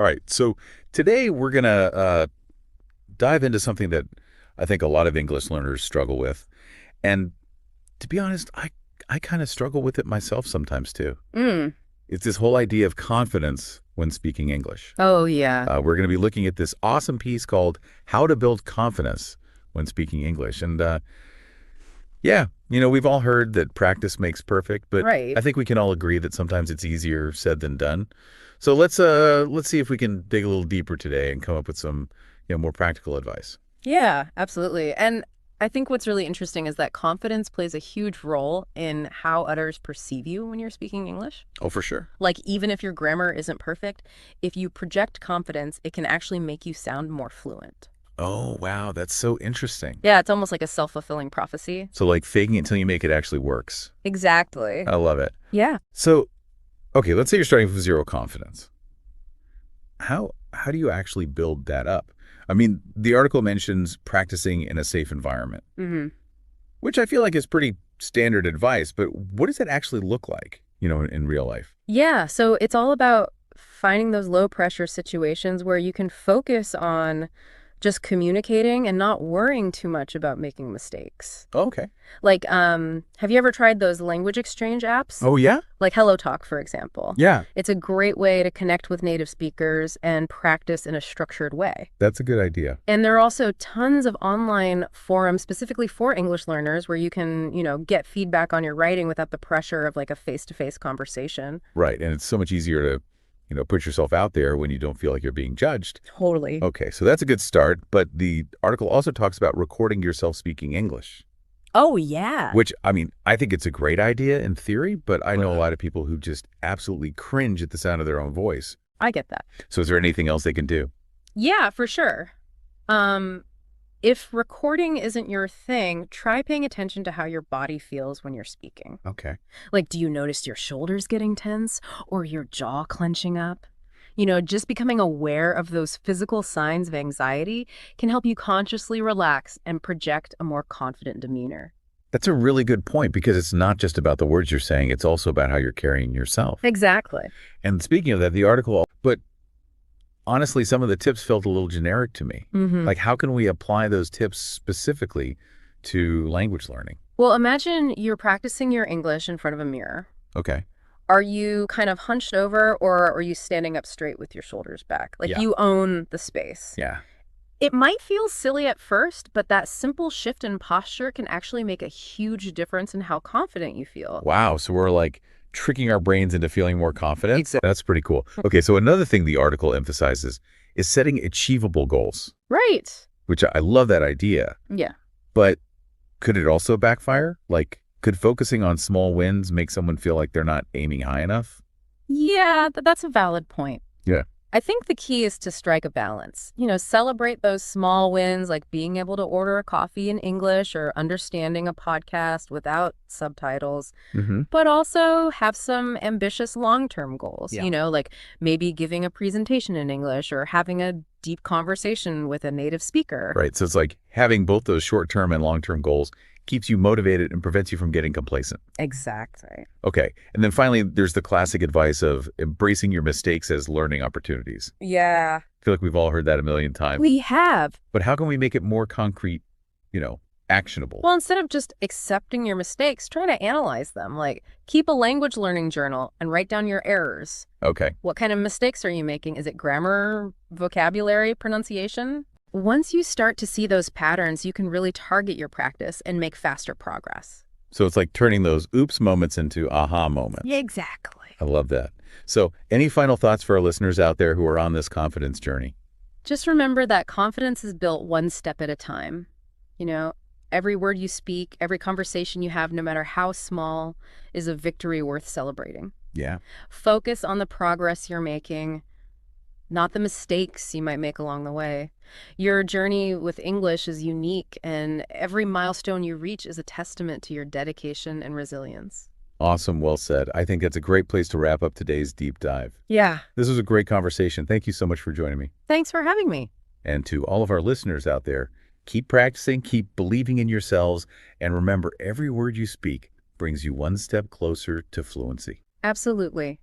All right. So today we're going to dive into something that I think a lot of English learners struggle with. And to be honest, I kind of struggle with it myself sometimes too. Mm. It's this whole idea of confidence when speaking English. Oh, yeah. We're going to be looking at this awesome piece called How to Build Confidence When Speaking English. And yeah, we've all heard that practice makes perfect, but Right. I think we can all agree that sometimes it's easier said than done. So let's see if we can dig a little deeper today and come up with some more practical advice. Yeah, absolutely. And I think what's really interesting is that confidence plays a huge role in how others perceive you when you're speaking English. Oh, for sure. Like, even if your grammar isn't perfect, if you project confidence, it can actually make you sound more fluent. Oh, wow, that's so interesting. Yeah, it's almost like a self-fulfilling prophecy. So like faking it until you make it actually works. Exactly. I love it. Yeah. So, okay, let's say you're starting with zero confidence. How do you actually build that up? I mean, the article mentions practicing in a safe environment, hmm which I feel like is pretty standard advice, but what does that actually look like, in real life? Yeah, so it's all about finding those low pressure situations where you can focus on just communicating and not worrying too much about making mistakes. Okay. Like, have you ever tried those language exchange apps? Oh, yeah? Like Hello Talk, for example. Yeah, It's a great way to connect with native speakers and practice in a structured way. that's a good idea. And there are also tons of online forums specifically for English learners where you can, get feedback on your writing without the pressure of like a face-to-face conversation. Right, and it's so much easier to, put yourself out there when you don't feel like you're being judged. Totally. Okay, so that's a good start, but the article also talks about recording yourself speaking English, Oh, yeah. which, I mean, I think it's a great idea in theory, but I know a lot of people who just absolutely cringe at the sound of their own voice. I get that. So is there anything else they can do? Yeah, for sure. Um, if recording isn't your thing, try paying attention to how your body feels when you're speaking. Okay. Like, do you notice your shoulders getting tense or your jaw clenching up? Just becoming aware of those physical signs of anxiety can help you consciously relax and project a more confident demeanor. That's a really good point because it's not just about the words you're saying, it's also about how you're carrying yourself. Exactly. And speaking of that, the article, but honestly, some of the tips felt a little generic to me. hmm Like, how can we apply those tips specifically to language learning? Well, imagine you're practicing your English in front of a mirror. Okay. Are you kind of hunched over or are you standing up straight with your shoulders back? Like Yeah. you own the space. Yeah. It might feel silly at first, but that simple shift in posture can actually make a huge difference in how confident you feel. Wow. So we're like tricking our brains into feeling more confident. Exactly. That's pretty cool. Okay. So another thing the article emphasizes is setting achievable goals, Right. which I love that idea. Yeah. But could it also backfire? Like, could focusing on small wins make someone feel like they're not aiming high enough? Yeah, that's a valid point. Yeah. I think the key is to strike a balance. Celebrate those small wins like being able to order a coffee in English or understanding a podcast without subtitles, Mm-hmm. but also have some ambitious long-term goals, Yeah. like maybe giving a presentation in English or having a deep conversation with a native speaker. Right. So it's like having both those short-term and long-term goals keeps you motivated and prevents you from getting complacent. Exactly. Okay. And then finally, there's the classic advice of embracing your mistakes as learning opportunities. Yeah. I feel like we've all heard that a million times. We have. But how can we make it more concrete, actionable? Well, instead of just accepting your mistakes, try to analyze them. Like, keep a language learning journal and write down your errors. Okay. What kind of mistakes are you making? Is it grammar, vocabulary, pronunciation? Once you start to see those patterns, you can really target your practice and make faster progress. So it's like turning those oops moments into aha moments. Yeah, exactly. I love that. So any final thoughts for our listeners out there who are on this confidence journey? Just remember that confidence is built one step at a time. Every word you speak, every conversation you have, no matter how small, is a victory worth celebrating. Yeah. Focus on the progress you're making, not the mistakes you might make along the way. Your journey with English is unique, and every milestone you reach is a testament to your dedication and resilience. Awesome. Well said. I think that's a great place to wrap up today's deep dive. Yeah. This was a great conversation. Thank you so much for joining me. Thanks for having me. And to all of our listeners out there, keep practicing, keep believing in yourselves, and remember every word you speak brings you one step closer to fluency. Absolutely.